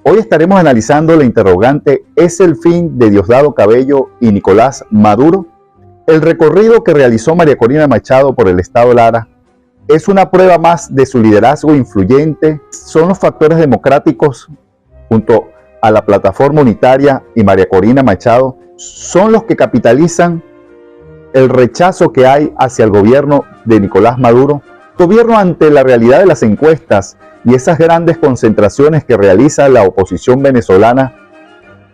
Hoy estaremos analizando la interrogante: ¿es el fin de Diosdado Cabello y Nicolás Maduro? El recorrido que realizó María Corina Machado por el estado Lara es una prueba más de su liderazgo influyente. Son los factores democráticos junto a la plataforma unitaria y María Corina Machado son los que capitalizan el rechazo que hay hacia el gobierno de Nicolás Maduro. El gobierno, ante la realidad de las encuestas y esas grandes concentraciones que realiza la oposición venezolana,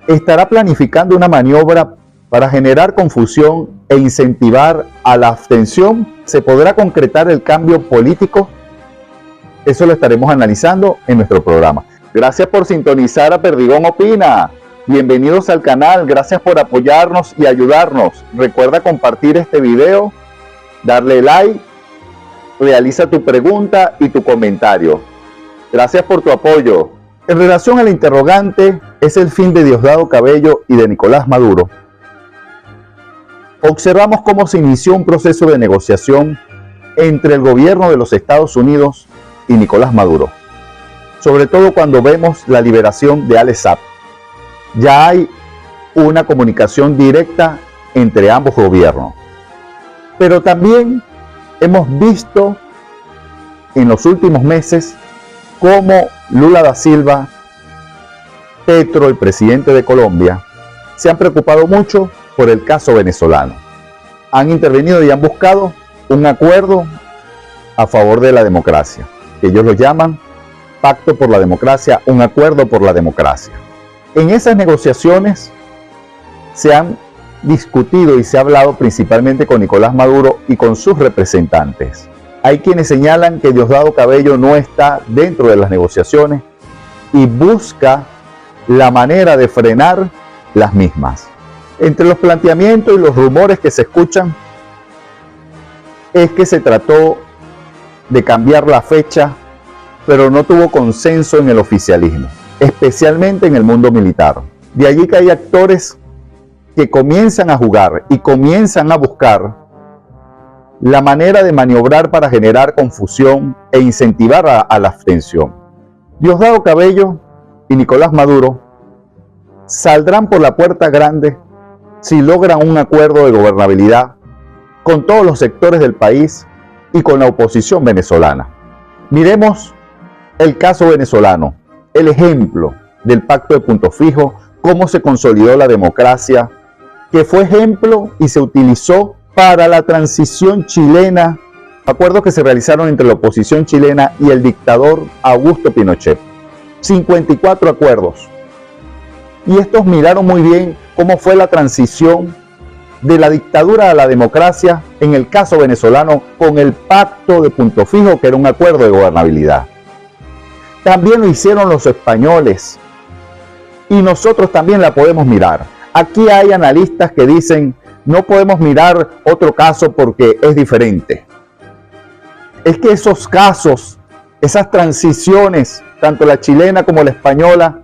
estará planificando una maniobra para generar confusión e incentivar a la abstención. ¿Se podrá concretar el cambio político? Eso lo estaremos analizando en nuestro programa. Gracias por sintonizar a Perdigón Opina. Bienvenidos al canal, gracias por apoyarnos y ayudarnos. Recuerda compartir este video, darle like, realiza tu pregunta y tu comentario. Gracias por tu apoyo. En relación a la interrogante, ¿es el fin de Diosdado Cabello y de Nicolás Maduro? Observamos cómo se inició un proceso de negociación entre el gobierno de los Estados Unidos y Nicolás Maduro. Sobre todo cuando vemos la liberación de Alex Saab. Ya hay una comunicación directa entre ambos gobiernos. Pero también hemos visto en los últimos meses cómo Lula da Silva, Petro, el presidente de Colombia, se han preocupado mucho por el caso venezolano. Han intervenido y han buscado un acuerdo a favor de la democracia, que ellos lo llaman Pacto por la Democracia, un acuerdo por la democracia. En esas negociaciones se han discutido y se ha hablado principalmente con Nicolás Maduro y con sus representantes. Hay quienes señalan que Diosdado Cabello no está dentro de las negociaciones y busca la manera de frenar las mismas. Entre los planteamientos y los rumores que se escuchan es que se trató de cambiar la fecha, pero no tuvo consenso en el oficialismo, especialmente en el mundo militar. De allí que hay actores que comienzan a jugar y comienzan a buscar la manera de maniobrar para generar confusión e incentivar a la abstención. Diosdado Cabello y Nicolás Maduro saldrán por la puerta grande si logran un acuerdo de gobernabilidad con todos los sectores del país y con la oposición venezolana. Miremos el caso venezolano, el ejemplo del pacto de Punto Fijo, cómo se consolidó la democracia, que fue ejemplo y se utilizó para la transición chilena, acuerdos que se realizaron entre la oposición chilena y el dictador Augusto Pinochet. 54 acuerdos. Y estos miraron muy bien cómo fue la transición de la dictadura a la democracia en el caso venezolano con el pacto de Punto Fijo, que era un acuerdo de gobernabilidad. También lo hicieron los españoles y nosotros también la podemos mirar. Aquí hay analistas que dicen no podemos mirar otro caso porque es diferente. Es que esos casos, esas transiciones, tanto la chilena como la española,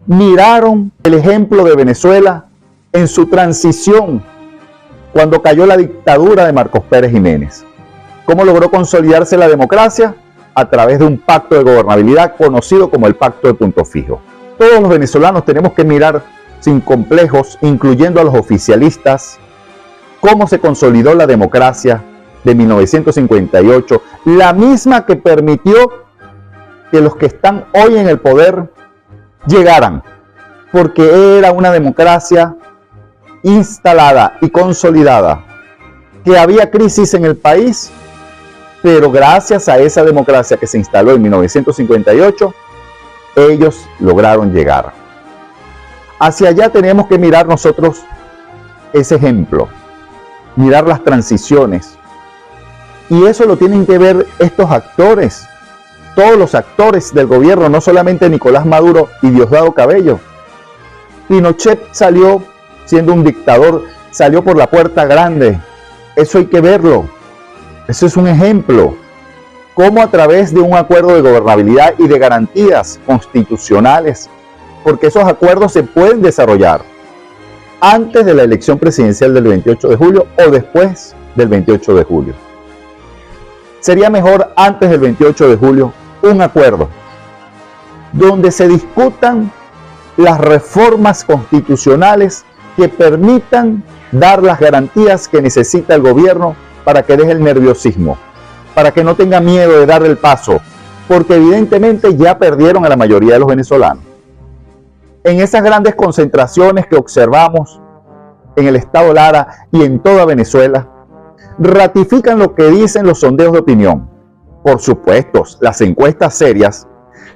miraron el ejemplo de Venezuela en su transición cuando cayó la dictadura de Marcos Pérez Jiménez. ¿Cómo logró consolidarse la democracia? A través de un pacto de gobernabilidad conocido como el Pacto de Punto Fijo. Todos los venezolanos tenemos que mirar sin complejos, incluyendo a los oficialistas, cómo se consolidó la democracia de 1958, la misma que permitió que los que están hoy en el poder llegaran, porque era una democracia instalada y consolidada, que había crisis en el país, pero gracias a esa democracia que se instaló en 1958, ellos lograron llegar. Hacia allá tenemos que mirar nosotros ese ejemplo, mirar las transiciones. Y eso lo tienen que ver estos actores, todos los actores del gobierno, no solamente Nicolás Maduro y Diosdado Cabello. Pinochet salió siendo un dictador, salió por la puerta grande. Eso hay que verlo. Eso es un ejemplo. Cómo a través de un acuerdo de gobernabilidad y de garantías constitucionales, porque esos acuerdos se pueden desarrollar antes de la elección presidencial del 28 de julio o después del 28 de julio. Sería mejor antes del 28 de julio un acuerdo donde se discutan las reformas constitucionales que permitan dar las garantías que necesita el gobierno para que deje el nerviosismo, para que no tenga miedo de dar el paso, porque evidentemente ya perdieron a la mayoría de los venezolanos. En esas grandes concentraciones que observamos en el estado Lara y en toda Venezuela, ratifican lo que dicen los sondeos de opinión. Por supuesto, las encuestas serias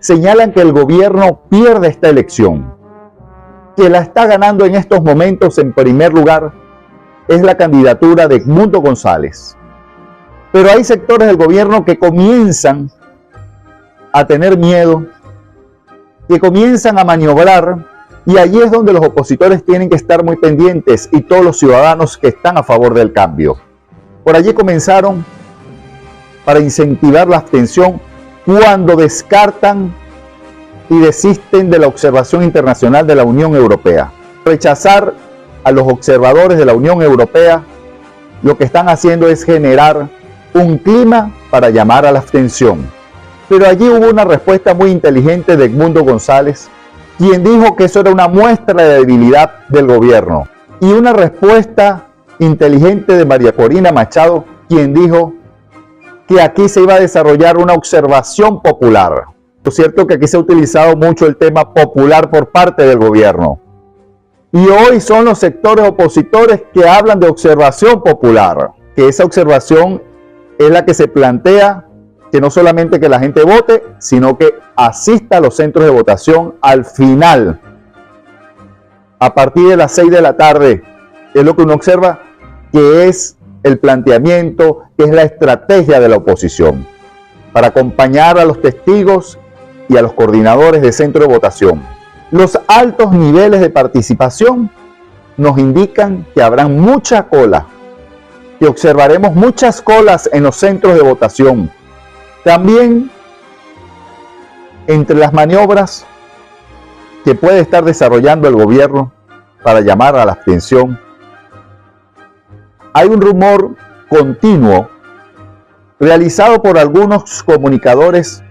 señalan que el gobierno pierde esta elección. Que la está ganando en estos momentos en primer lugar es la candidatura de Edmundo González. Pero hay sectores del gobierno que comienzan a tener miedo, que comienzan a maniobrar, y allí es donde los opositores tienen que estar muy pendientes y todos los ciudadanos que están a favor del cambio. Por allí comenzaron para incentivar la abstención cuando descartan y desisten de la observación internacional de la Unión Europea. Rechazar a los observadores de la Unión Europea, lo que están haciendo es generar un clima para llamar a la abstención. Pero allí hubo una respuesta muy inteligente de Edmundo González, quien dijo que eso era una muestra de debilidad del gobierno. Y una respuesta inteligente de María Corina Machado, quien dijo que aquí se iba a desarrollar una observación popular. Lo cierto es que aquí se ha utilizado mucho el tema popular por parte del gobierno. Y hoy son los sectores opositores que hablan de observación popular, que esa observación es la que se plantea que no solamente que la gente vote, sino que asista a los centros de votación al final, a partir de las 6 de la tarde, es lo que uno observa que es el planteamiento, que es la estrategia de la oposición, para acompañar a los testigos y a los coordinadores de centro de votación. Los altos niveles de participación nos indican que habrán mucha cola, que observaremos muchas colas en los centros de votación. También, entre las maniobras que puede estar desarrollando el gobierno para llamar a la abstención, hay un rumor continuo realizado por algunos comunicadores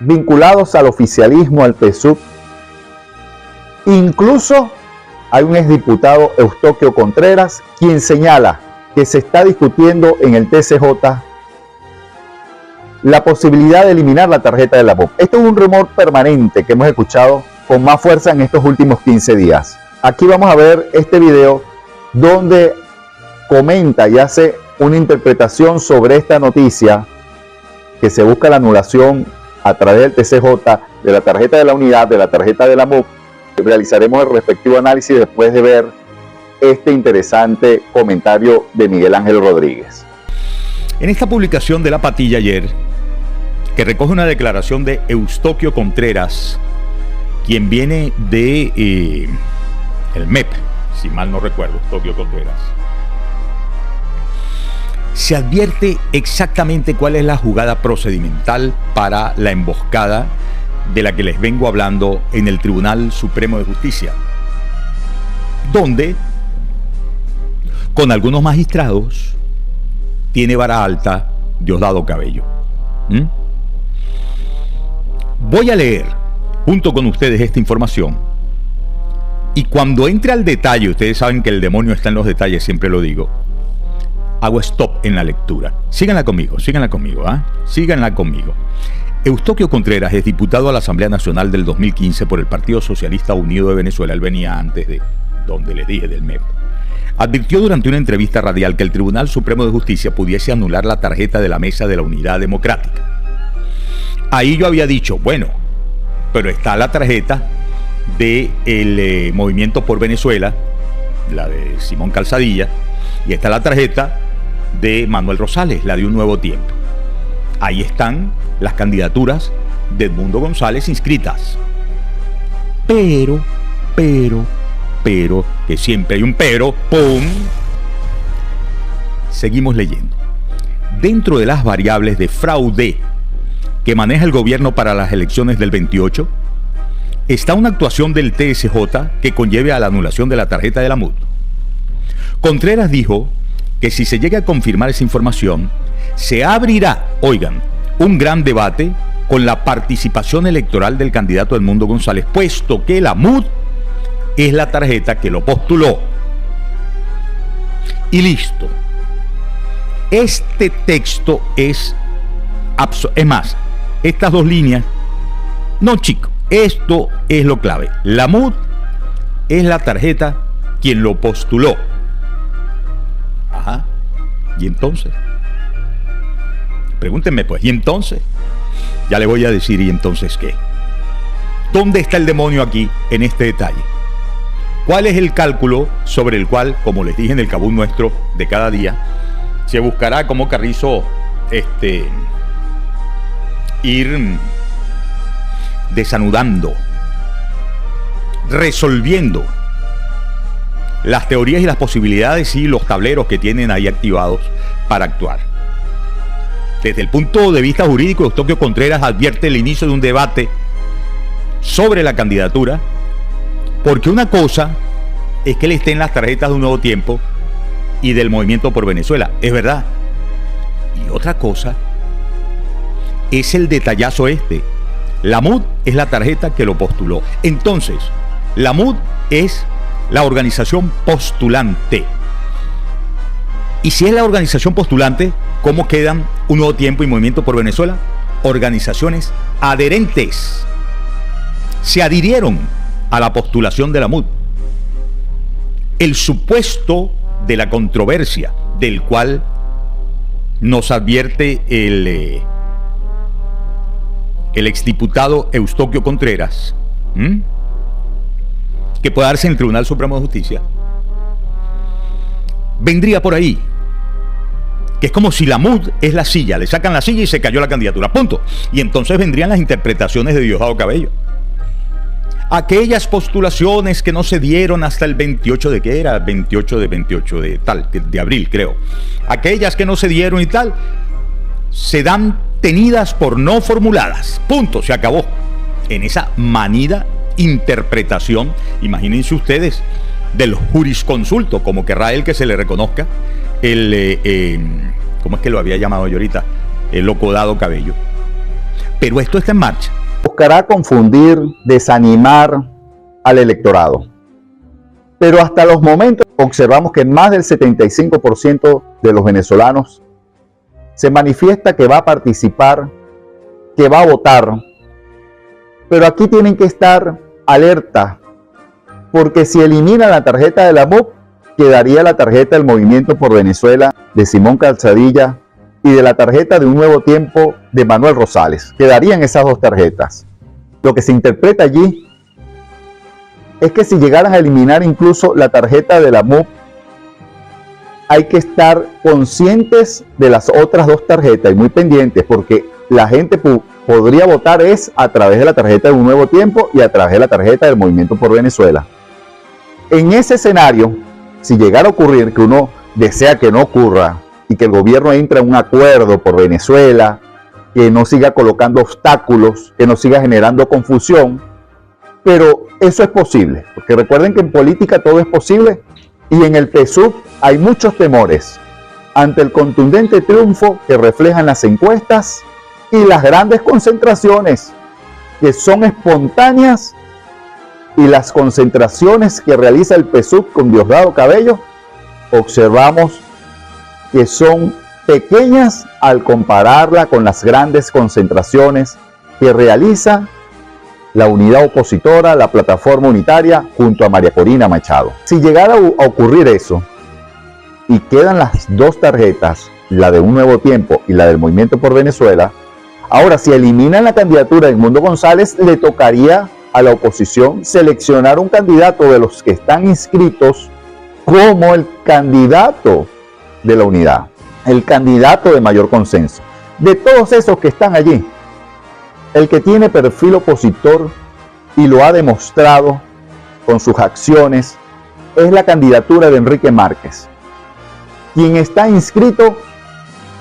vinculados al oficialismo, al PSUV. Incluso hay un exdiputado, Eustoquio Contreras, quien señala que se está discutiendo en el TCJ la posibilidad de eliminar la tarjeta de la MUP. Esto es un rumor permanente que hemos escuchado con más fuerza en estos últimos 15 días. Aquí vamos a ver este video donde comenta y hace una interpretación sobre esta noticia, que se busca la anulación a través del TCJ de la tarjeta de la unidad, de la tarjeta de la MUP. Realizaremos el respectivo análisis después de ver este interesante comentario de Miguel Ángel Rodríguez. En esta publicación de La Patilla ayer, que recoge una declaración de Eustoquio Contreras, quien viene de el MEP, si mal no recuerdo, Eustoquio Contreras, se advierte exactamente cuál es la jugada procedimental para la emboscada de la que les vengo hablando en el Tribunal Supremo de Justicia, donde con algunos magistrados tiene vara alta Diosdado Cabello. Voy a leer junto con ustedes esta información, y cuando entre al detalle, ustedes saben que el demonio está en los detalles, siempre lo digo, hago stop en la lectura. Síganla conmigo, síganla conmigo. Eustoquio Contreras es diputado a la Asamblea Nacional del 2015 por el Partido Socialista Unido de Venezuela. Él venía antes de donde les dije del MEP. Advirtió durante una entrevista radial que el Tribunal Supremo de Justicia pudiese anular la tarjeta de la Mesa de la Unidad Democrática. Ahí yo había dicho, bueno, pero está la tarjeta del Movimiento por Venezuela, la de Simón Calzadilla, y está la tarjeta de Manuel Rosales, la de Un Nuevo Tiempo. Ahí están las candidaturas de Edmundo González inscritas. Pero, que siempre hay un pero, ¡pum! Seguimos leyendo. Dentro de las variables de fraude que maneja el gobierno para las elecciones del 28, está una actuación del TSJ que conlleve a la anulación de la tarjeta de la MUD. Contreras dijo que si se llega a confirmar esa información, se abrirá, oigan, un gran debate con la participación electoral del candidato Edmundo González, puesto que la MUD es la tarjeta que lo postuló. Y listo. Este texto es más, estas dos líneas, no chicos, esto es lo clave. La MUD es la tarjeta quien lo postuló. Ajá. ¿Y entonces? Pregúntenme pues, ¿y entonces? Ya le voy a decir, ¿y entonces qué? ¿Dónde está el demonio aquí en este detalle? ¿Cuál es el cálculo sobre el cual, como les dije en el Kabul nuestro de cada día, se buscará como Carrizo ir desanudando, resolviendo las teorías y las posibilidades y los tableros que tienen ahí activados para actuar? Desde el punto de vista jurídico, Eustoquio Contreras advierte el inicio de un debate sobre la candidatura, porque una cosa es que él esté en las tarjetas de Un Nuevo Tiempo y del Movimiento por Venezuela, es verdad. Y otra cosa es el detallazo este. La MUD es la tarjeta que lo postuló. Entonces, la MUD es la organización postulante. Y si es la organización postulante, ¿cómo quedan Un Nuevo Tiempo y Movimiento por Venezuela? Organizaciones adherentes. Se adhirieron a la postulación de la MUD. El supuesto de la controversia del cual nos advierte el exdiputado Eustoquio Contreras, que puede darse en el Tribunal Supremo de Justicia, vendría por ahí, que es como si la MUD es la silla, le sacan la silla y se cayó la candidatura, punto. Y entonces vendrían las interpretaciones de Diosdado Cabello. Aquellas postulaciones que no se dieron hasta el 28 de ¿qué era? 28 de abril, creo. Aquellas que no se dieron y tal, se dan tenidas por no formuladas. Punto, se acabó. En esa manida interpretación, imagínense ustedes, del jurisconsulto, como querrá él que se le reconozca, ¿cómo es que lo había llamado yo ahorita? El Locodado Cabello. Pero esto está en marcha. Buscará confundir, desanimar al electorado. Pero hasta los momentos observamos que más del 75% de los venezolanos se manifiesta que va a participar, que va a votar. Pero aquí tienen que estar alerta, porque si elimina la tarjeta de la MUD, quedaría la tarjeta del Movimiento por Venezuela de Simón Calzadilla y de la tarjeta de Un Nuevo Tiempo de Manuel Rosales. Quedarían esas dos tarjetas. Lo que se interpreta allí es que si llegaran a eliminar incluso la tarjeta de la MUD, hay que estar conscientes de las otras dos tarjetas y muy pendientes, porque la gente podría votar es a través de la tarjeta de Un Nuevo Tiempo y a través de la tarjeta del Movimiento por Venezuela. En ese escenario, si llegara a ocurrir, que uno desea que no ocurra, y que el gobierno entre en un acuerdo por Venezuela, que no siga colocando obstáculos, que no siga generando confusión, pero eso es posible, porque recuerden que en política todo es posible, y en el PSUV hay muchos temores ante el contundente triunfo que reflejan las encuestas y las grandes concentraciones que son espontáneas, y las concentraciones que realiza el PSUV con Diosdado Cabello, observamos que son pequeñas al compararla con las grandes concentraciones que realiza la unidad opositora, la plataforma unitaria, junto a María Corina Machado. Si llegara a ocurrir eso, y quedan las dos tarjetas, la de Un Nuevo Tiempo y la del Movimiento por Venezuela, ahora si eliminan la candidatura de Edmundo González, le tocaría a la oposición seleccionar un candidato de los que están inscritos como el candidato de la unidad, el candidato de mayor consenso. De todos esos que están allí, el que tiene perfil opositor y lo ha demostrado con sus acciones es la candidatura de Enrique Márquez, quien está inscrito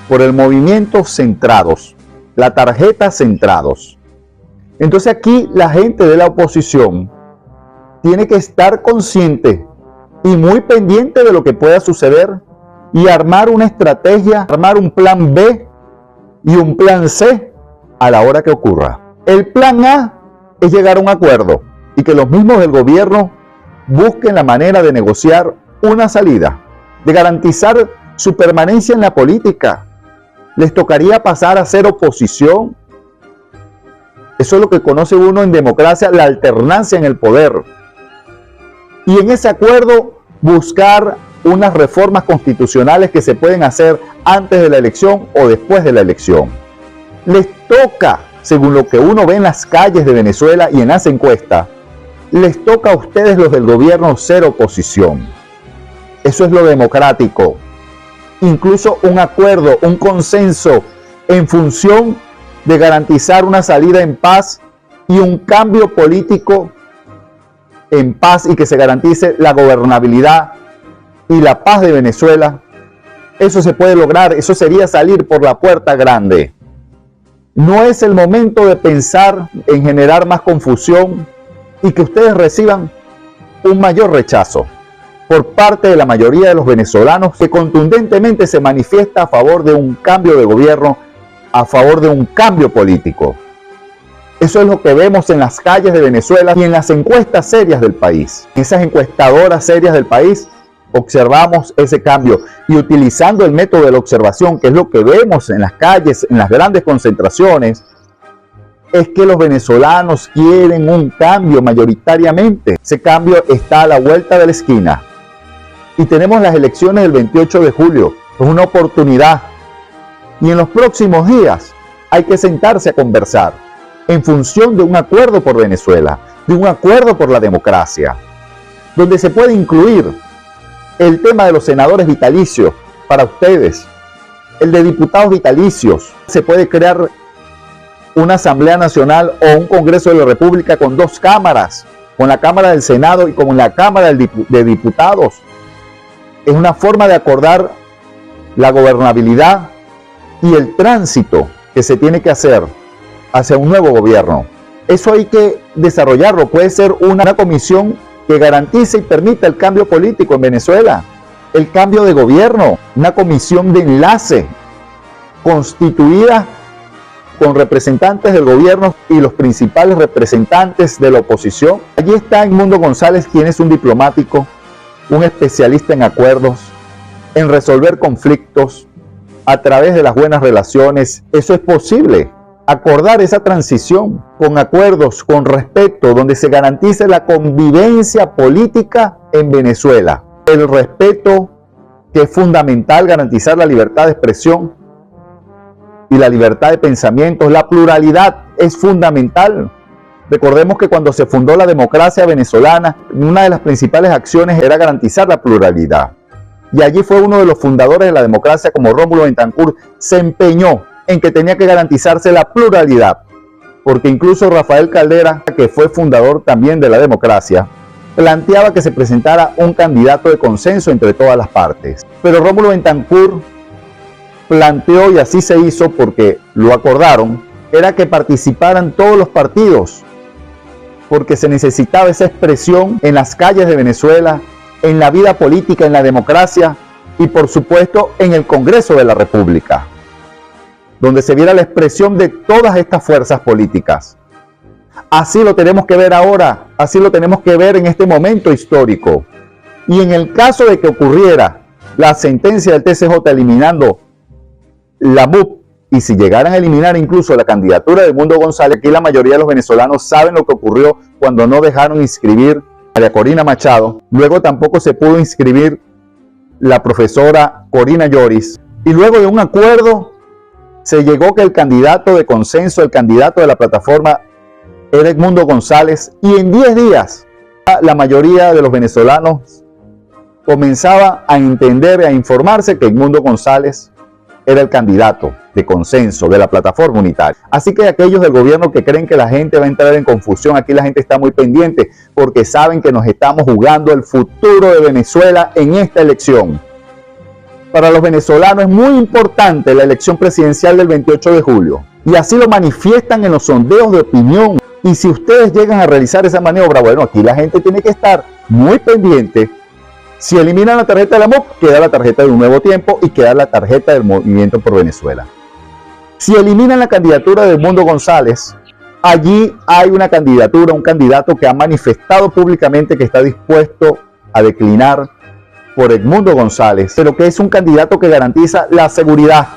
por el movimiento Centrados, la tarjeta Centrados. Entonces aquí la gente de la oposición tiene que estar consciente y muy pendiente de lo que pueda suceder y armar una estrategia, armar un plan B y un plan C a la hora que ocurra. El plan A es llegar a un acuerdo y que los mismos del gobierno busquen la manera de negociar una salida, de garantizar su permanencia en la política. Les tocaría pasar a ser oposición. Eso es lo que conoce uno en democracia, la alternancia en el poder. Y en ese acuerdo buscar unas reformas constitucionales que se pueden hacer antes de la elección o después de la elección. Les toca, según lo que uno ve en las calles de Venezuela y en las encuestas, les toca a ustedes los del gobierno ser oposición. Eso es lo democrático. Incluso un acuerdo, un consenso en función de garantizar una salida en paz y un cambio político en paz y que se garantice la gobernabilidad y la paz de Venezuela. Eso se puede lograr, eso sería salir por la puerta grande. No es el momento de pensar en generar más confusión y que ustedes reciban un mayor rechazo por parte de la mayoría de los venezolanos que contundentemente se manifiesta a favor de un cambio de gobierno, a favor de un cambio político. Eso es lo que vemos en las calles de Venezuela y en las encuestas serias del país. En esas encuestadoras serias del país observamos ese cambio y utilizando el método de la observación, que es lo que vemos en las calles, en las grandes concentraciones, es que los venezolanos quieren un cambio mayoritariamente. Ese cambio está a la vuelta de la esquina. Y tenemos las elecciones del 28 de julio. Es una oportunidad. Y en los próximos días hay que sentarse a conversar en función de un acuerdo por Venezuela, de un acuerdo por la democracia, donde se puede incluir el tema de los senadores vitalicios para ustedes, el de diputados vitalicios. Se puede crear una Asamblea Nacional o un Congreso de la República con dos cámaras, con la Cámara del Senado y con la Cámara de Diputados. Es una forma de acordar la gobernabilidad y el tránsito que se tiene que hacer hacia un nuevo gobierno. Eso hay que desarrollarlo. Puede ser una comisión que garantice y permita el cambio político en Venezuela, el cambio de gobierno, una comisión de enlace constituida con representantes del gobierno y los principales representantes de la oposición. Allí está Edmundo González, quien es un diplomático, un especialista en acuerdos, en resolver conflictos a través de las buenas relaciones. Eso es posible. Acordar esa transición con acuerdos, con respeto, donde se garantice la convivencia política en Venezuela. El respeto, que es fundamental, garantizar la libertad de expresión y la libertad de pensamientos. La pluralidad es fundamental. Recordemos que cuando se fundó la democracia venezolana, una de las principales acciones era garantizar la pluralidad. Y allí fue uno de los fundadores de la democracia, como Rómulo Betancourt, se empeñó en que tenía que garantizarse la pluralidad, porque incluso Rafael Caldera, que fue fundador también de la democracia, planteaba que se presentara un candidato de consenso entre todas las partes. Pero Rómulo Betancourt planteó, y así se hizo porque lo acordaron, era que participaran todos los partidos, porque se necesitaba esa expresión en las calles de Venezuela, en la vida política, en la democracia y por supuesto en el Congreso de la República, donde se viera la expresión de todas estas fuerzas políticas. Así lo tenemos que ver ahora, así lo tenemos que ver en este momento histórico. Y en el caso de que ocurriera la sentencia del TCJ eliminando la MUP, y si llegaran a eliminar incluso la candidatura de Edmundo González, aquí la mayoría de los venezolanos saben lo que ocurrió cuando no dejaron inscribir a María Corina Machado. Luego tampoco se pudo inscribir la profesora Corina Lloris. Y luego de un acuerdo se llegó que el candidato de consenso, el candidato de la plataforma, era Edmundo González. Y en 10 días la mayoría de los venezolanos comenzaba a entender, a informarse que Edmundo González era el candidato de consenso de la plataforma unitaria. Así que aquellos del gobierno que creen que la gente va a entrar en confusión, aquí la gente está muy pendiente porque saben que nos estamos jugando el futuro de Venezuela en esta elección. Para los venezolanos es muy importante la elección presidencial del 28 de julio y así lo manifiestan en los sondeos de opinión. Y si ustedes llegan a realizar esa maniobra, bueno, aquí la gente tiene que estar muy pendiente. Si eliminan la tarjeta de la MUP, queda la tarjeta de Un Nuevo Tiempo y queda la tarjeta del Movimiento por Venezuela. Si eliminan la candidatura de Edmundo González, allí hay una candidatura, un candidato que ha manifestado públicamente que está dispuesto a declinar por Edmundo González, pero que es un candidato que garantiza la seguridad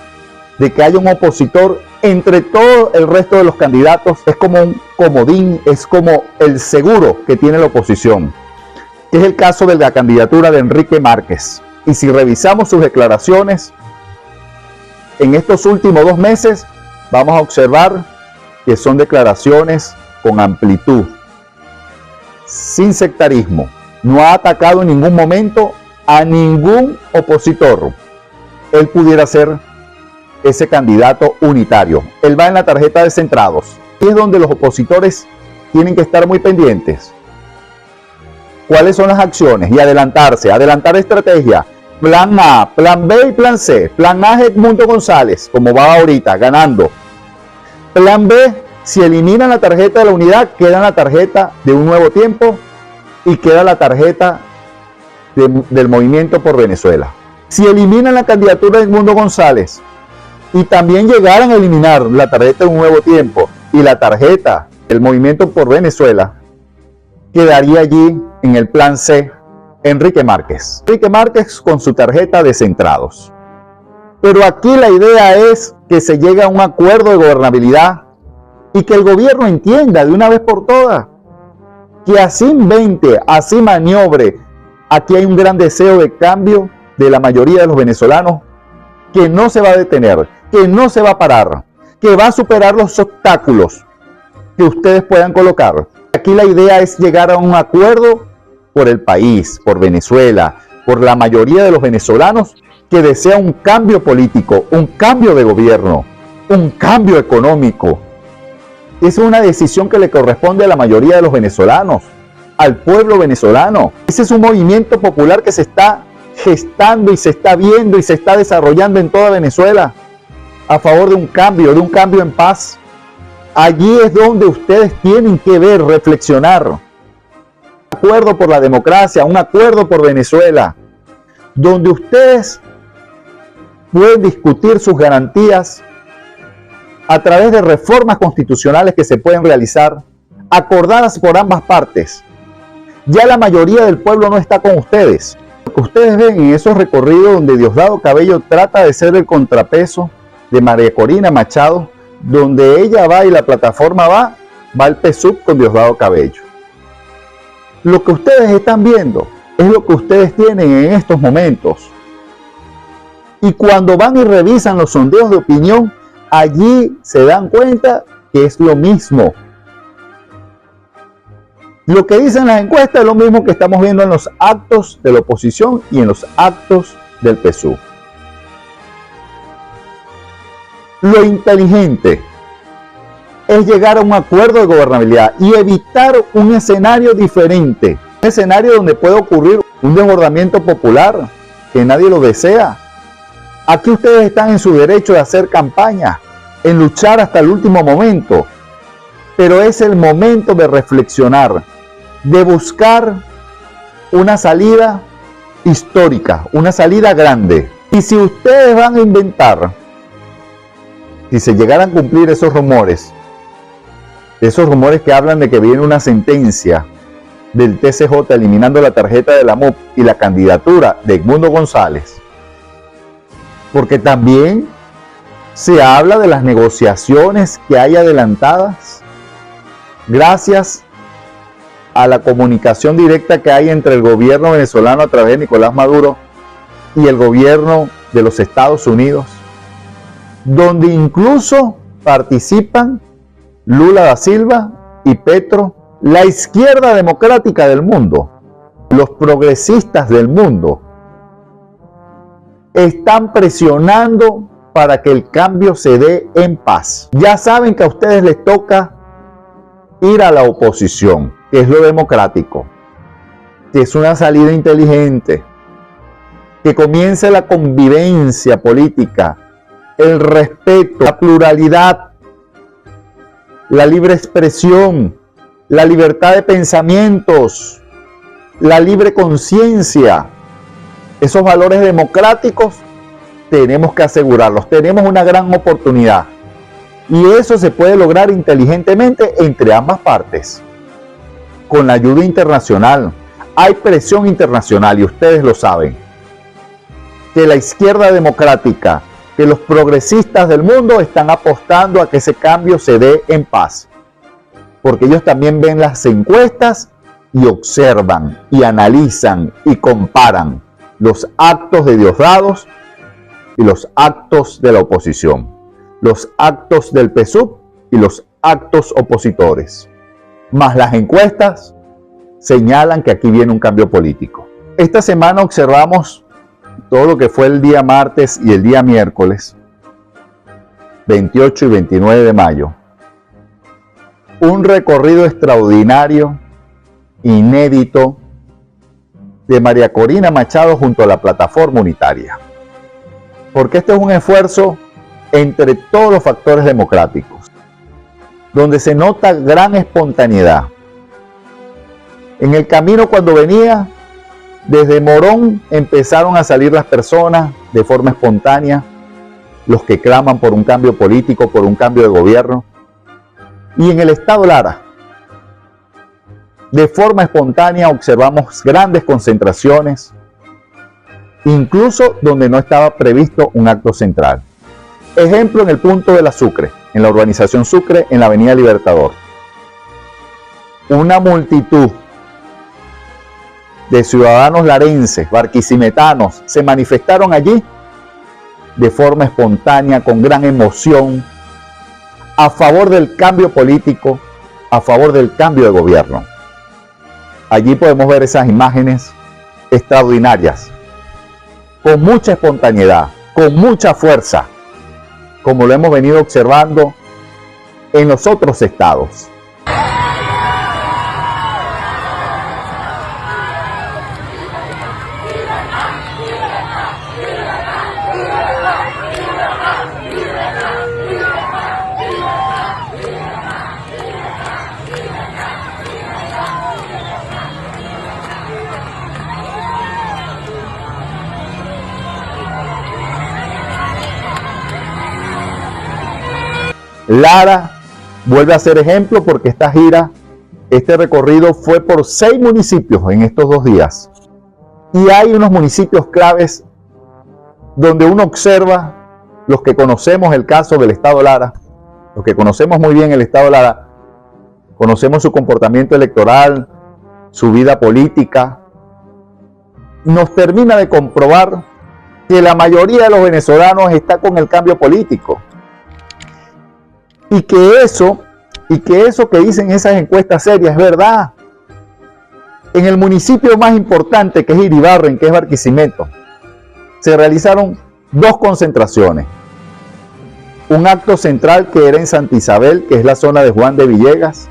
de que haya un opositor entre todo el resto de los candidatos. Es como un comodín, es como el seguro que tiene la oposición, que es el caso de la candidatura de Enrique Márquez. Y si revisamos sus declaraciones en estos últimos 2 meses, vamos a observar que son declaraciones con amplitud, sin sectarismo. No ha atacado en ningún momento a ningún opositor. Él pudiera ser ese candidato unitario. Él va en la tarjeta de centrados. Y es donde los opositores tienen que estar muy pendientes. ¿Cuáles son las acciones? Y adelantarse, adelantar estrategia. Plan A, plan B y plan C. Plan A es Edmundo González, como va ahorita, ganando. Plan B, si eliminan la tarjeta de la unidad, queda la tarjeta de Un Nuevo Tiempo y queda la tarjeta del Movimiento por Venezuela. Si eliminan la candidatura de Edmundo González y también llegaran a eliminar la tarjeta de Un Nuevo Tiempo y la tarjeta del Movimiento por Venezuela, quedaría allí en el plan C Enrique Márquez. Enrique Márquez con su tarjeta de centrados. Pero aquí la idea es que se llegue a un acuerdo de gobernabilidad y que el gobierno entienda de una vez por todas que así invente, así maniobre. Aquí hay un gran deseo de cambio de la mayoría de los venezolanos que no se va a detener, que no se va a parar, que va a superar los obstáculos que ustedes puedan colocar. Aquí la idea es llegar a un acuerdo por el país, por Venezuela, por la mayoría de los venezolanos que desea un cambio político, un cambio de gobierno, un cambio económico. Esa es una decisión que le corresponde a la mayoría de los venezolanos, al pueblo venezolano. Ese es un movimiento popular que se está gestando y se está viendo y se está desarrollando en toda Venezuela a favor de un cambio en paz. Allí es donde ustedes tienen que ver, reflexionar. Un acuerdo por la democracia, un acuerdo por Venezuela, donde ustedes pueden discutir sus garantías a través de reformas constitucionales que se pueden realizar, acordadas por ambas partes. Ya la mayoría del pueblo no está con ustedes. Lo que ustedes ven en esos recorridos donde Diosdado Cabello trata de ser el contrapeso de María Corina Machado, donde ella va y la plataforma va el PSUV con Diosdado Cabello. Lo que ustedes están viendo es lo que ustedes tienen en estos momentos. Y cuando van y revisan los sondeos de opinión, allí se dan cuenta que es lo mismo. Lo que dicen las encuestas es lo mismo que estamos viendo en los actos de la oposición y en los actos del PSUV. Lo inteligente es llegar a un acuerdo de gobernabilidad y evitar un escenario diferente. Un escenario donde puede ocurrir un desbordamiento popular que nadie lo desea. Aquí ustedes están en su derecho de hacer campaña, en luchar hasta el último momento. Pero es el momento de reflexionar, de buscar una salida histórica, una salida grande. Y si ustedes van a inventar, si se llegaran a cumplir esos rumores que hablan de que viene una sentencia del TCJ eliminando la tarjeta de la MUP y la candidatura de Edmundo González, porque también se habla de las negociaciones que hay adelantadas gracias a la comunicación directa que hay entre el gobierno venezolano a través de Nicolás Maduro y el gobierno de los Estados Unidos, donde incluso participan Lula da Silva y Petro, la izquierda democrática del mundo, los progresistas del mundo, están presionando para que el cambio se dé en paz. Ya saben que a ustedes les toca ir a la oposición, que es lo democrático, que es una salida inteligente, que comience la convivencia política, el respeto, la pluralidad, la libre expresión, la libertad de pensamientos, la libre conciencia. Esos valores democráticos tenemos que asegurarlos. Tenemos una gran oportunidad Y eso se puede lograr inteligentemente entre ambas partes, con la ayuda internacional. Hay presión internacional y ustedes lo saben, que la izquierda democrática, que los progresistas del mundo están apostando a que ese cambio se dé en paz, porque ellos también ven las encuestas y observan y analizan y comparan los actos de Diosdados y los actos de la oposición, los actos del PSUV y los actos opositores, más las encuestas señalan que aquí viene un cambio político. Esta semana observamos todo lo que fue el día martes y el día miércoles, 28 y 29 de mayo. Un recorrido extraordinario, inédito, de María Corina Machado junto a la Plataforma Unitaria. Porque este es un esfuerzo entre todos los factores democráticos, donde se nota gran espontaneidad. En el camino cuando venía, desde Morón empezaron a salir las personas de forma espontánea, los que claman por un cambio político, por un cambio de gobierno. Y en el estado Lara, de forma espontánea observamos grandes concentraciones, incluso donde no estaba previsto un acto central. Ejemplo en el punto de la Sucre, en la urbanización Sucre, en la avenida Libertador. Una multitud de ciudadanos larenses, barquisimetanos, se manifestaron allí de forma espontánea, con gran emoción, a favor del cambio político, a favor del cambio de gobierno. Allí podemos ver esas imágenes extraordinarias, con mucha espontaneidad, con mucha fuerza, como lo hemos venido observando en los otros estados. Lara vuelve a ser ejemplo porque esta gira, este recorrido fue por 6 municipios en estos 2 días. Y hay unos municipios claves donde uno observa, los que conocemos el caso del estado Lara, los que conocemos muy bien el estado Lara, conocemos su comportamiento electoral, su vida política, nos termina de comprobar que la mayoría de los venezolanos está con el cambio político. Y que eso que dicen esas encuestas serias es verdad. En el municipio más importante, que es Iribarren, que es Barquisimeto, se realizaron 2 concentraciones. Un acto central que era en Santa Isabel, que es la zona de Juan de Villegas,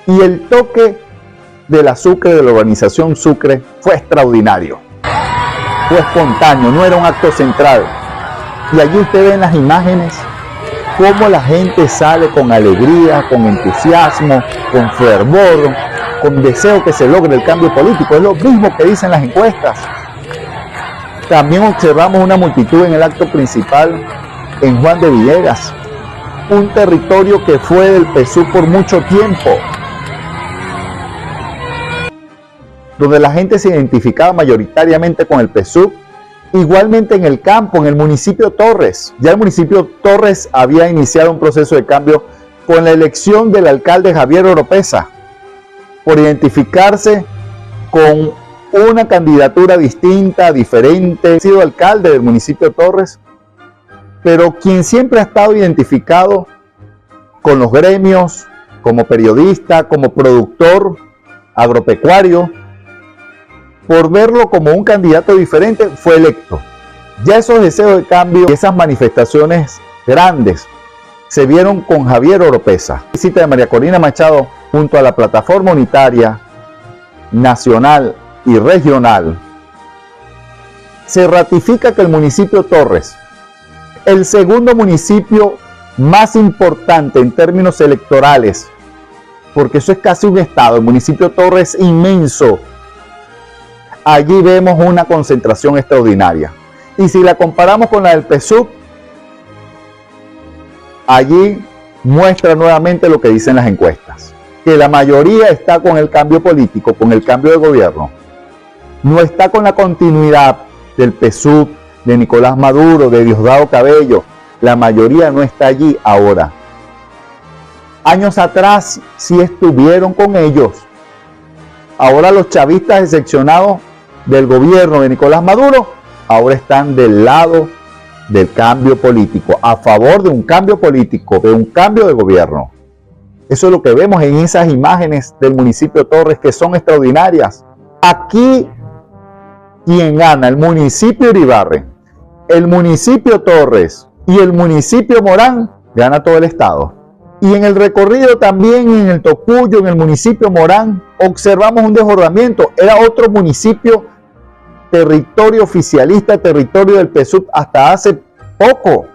y el toque de la Sucre, de la urbanización Sucre, fue extraordinario. Fue espontáneo, no era un acto central. Y allí usted ve en las imágenes cómo la gente sale con alegría, con entusiasmo, con fervor, con deseo que se logre el cambio político. Es lo mismo que dicen las encuestas. También observamos una multitud en el acto principal en Juan de Villegas, un territorio que fue del PSUV por mucho tiempo, donde la gente se identificaba mayoritariamente con el PSUV. Igualmente en el campo, en el municipio Torres. Ya el municipio Torres había iniciado un proceso de cambio con la elección del alcalde Javier Oropesa, por identificarse con una candidatura distinta, diferente. Ha sido alcalde del municipio Torres, pero quien siempre ha estado identificado con los gremios, como periodista, como productor agropecuario, por verlo como un candidato diferente, fue electo. Ya esos deseos de cambio y esas manifestaciones grandes se vieron con Javier Oropesa. Visita de María Corina Machado junto a la Plataforma Unitaria Nacional y Regional. Se ratifica que el municipio Torres, el segundo municipio más importante en términos electorales, porque eso es casi un estado, el municipio Torres es inmenso. Allí vemos una concentración extraordinaria. Y si la comparamos con la del PSUV, allí muestra nuevamente lo que dicen las encuestas, que la mayoría está con el cambio político, con el cambio de gobierno, no está con la continuidad del PSUV, de Nicolás Maduro, de Diosdado Cabello. La mayoría no está allí ahora. Años atrás sí estuvieron con ellos. Ahora los chavistas decepcionados del gobierno de Nicolás Maduro ahora están del lado del cambio político, a favor de un cambio político, de un cambio de gobierno. Eso es lo que vemos en esas imágenes del municipio Torres, que son extraordinarias. Aquí, quien gana, el municipio Iribarren, el municipio Torres y el municipio Morán, gana todo el estado. Y en el recorrido también en el Tocuyo, en el municipio Morán, observamos un desbordamiento. Era otro municipio, territorio oficialista, territorio del PSUV hasta hace poco.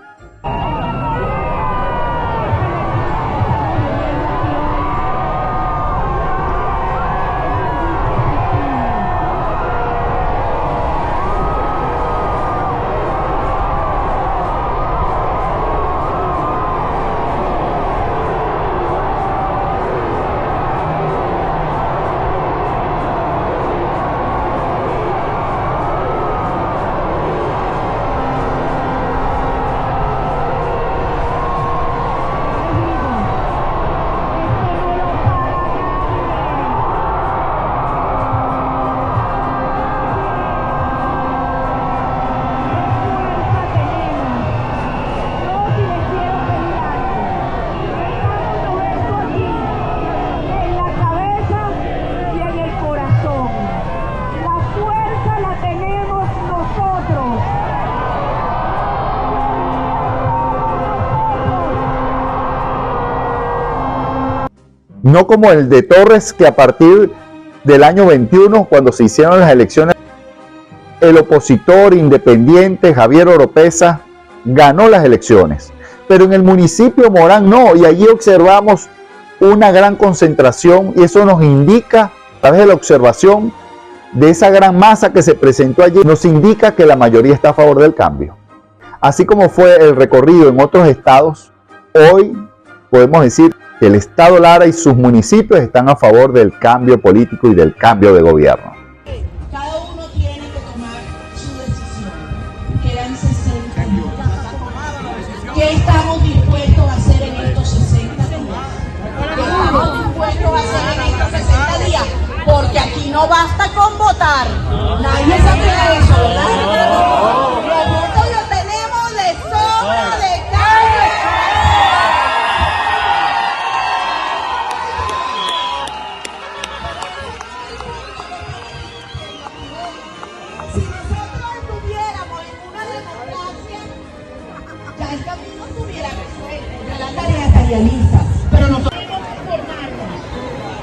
No como el de Torres, que a partir del año 21, cuando se hicieron las elecciones, el opositor independiente Javier Oropesa ganó las elecciones. Pero en el municipio Morán no, y allí observamos una gran concentración, y eso nos indica, a través de la observación de esa gran masa que se presentó allí, nos indica que la mayoría está a favor del cambio. Así como fue el recorrido en otros estados, hoy podemos decir que el estado Lara y sus municipios están a favor del cambio político y del cambio de gobierno. Cada uno tiene que tomar su decisión. Quedan 60 días. ¿Qué estamos dispuestos a hacer en estos 60 días? ¿Qué estamos dispuestos a hacer en estos 60 días? Porque aquí no basta con votar. Nadie sabe eso, ¿verdad? Los votos los tenemos de sobra, de cambio. Si nosotros estuviéramos en una democracia, ya el camino estuviera resuelto, ya la tarea estaría lista. Pero nosotros tenemos que informarnos.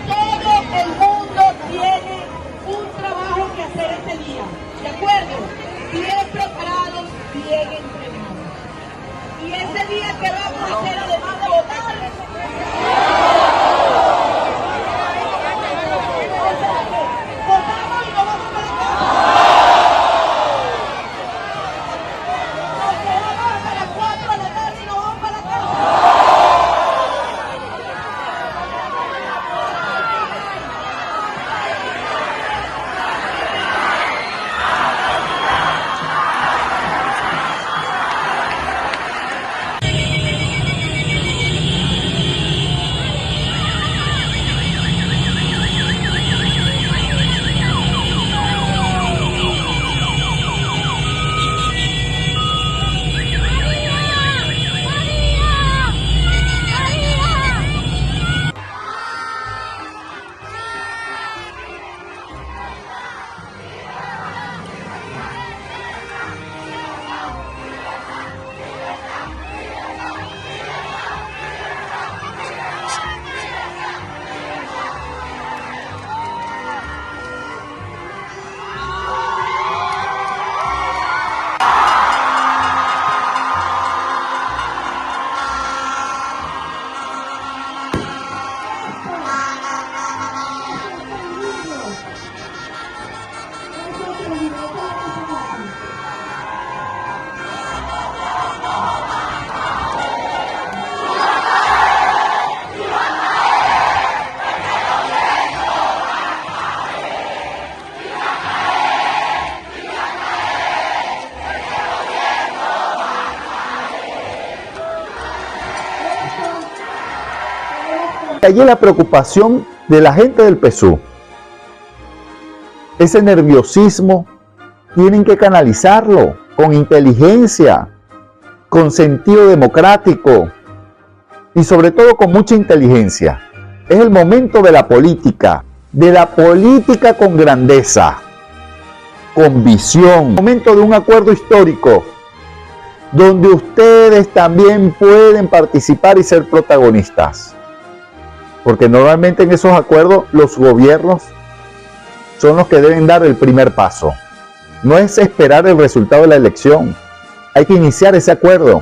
Todo el mundo tiene un trabajo que hacer este día, ¿de acuerdo? Bien preparados, bien entrenados. Y ese día, ¿qué vamos a hacer además de votar? Votamos y nos vamos para la casa. Nos quedamos hasta las 4 de la tarde y nos vamos para la casa. Allí la preocupación de la gente del PSUV, ese nerviosismo, tienen que canalizarlo con inteligencia, con sentido democrático y sobre todo con mucha inteligencia. Es el momento de la política con grandeza, con visión, el momento de un acuerdo histórico donde ustedes también pueden participar y ser protagonistas. Porque normalmente en esos acuerdos los gobiernos son los que deben dar el primer paso. No es esperar el resultado de la elección. Hay que iniciar ese acuerdo.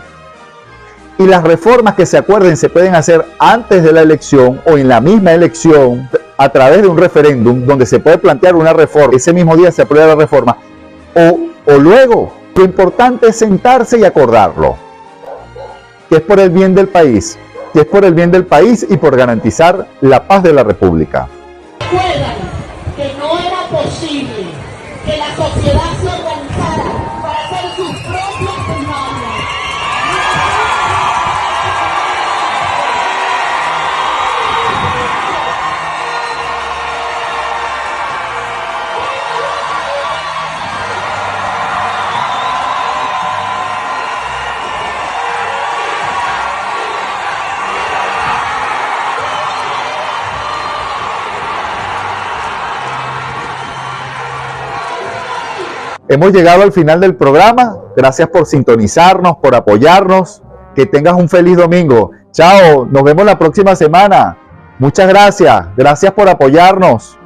Y las reformas que se acuerden se pueden hacer antes de la elección o en la misma elección a través de un referéndum donde se puede plantear una reforma. Ese mismo día se aprueba la reforma o luego. Lo importante es sentarse y acordarlo, que es por el bien del país, y por garantizar la paz de la República. Recuerdan que no era posible que la sociedad se organizara para hacer sus propias primarias. Hemos llegado al final del programa. Gracias por sintonizarnos, por apoyarnos. Que tengas un feliz domingo. Chao, nos vemos la próxima semana. Muchas gracias. Gracias por apoyarnos.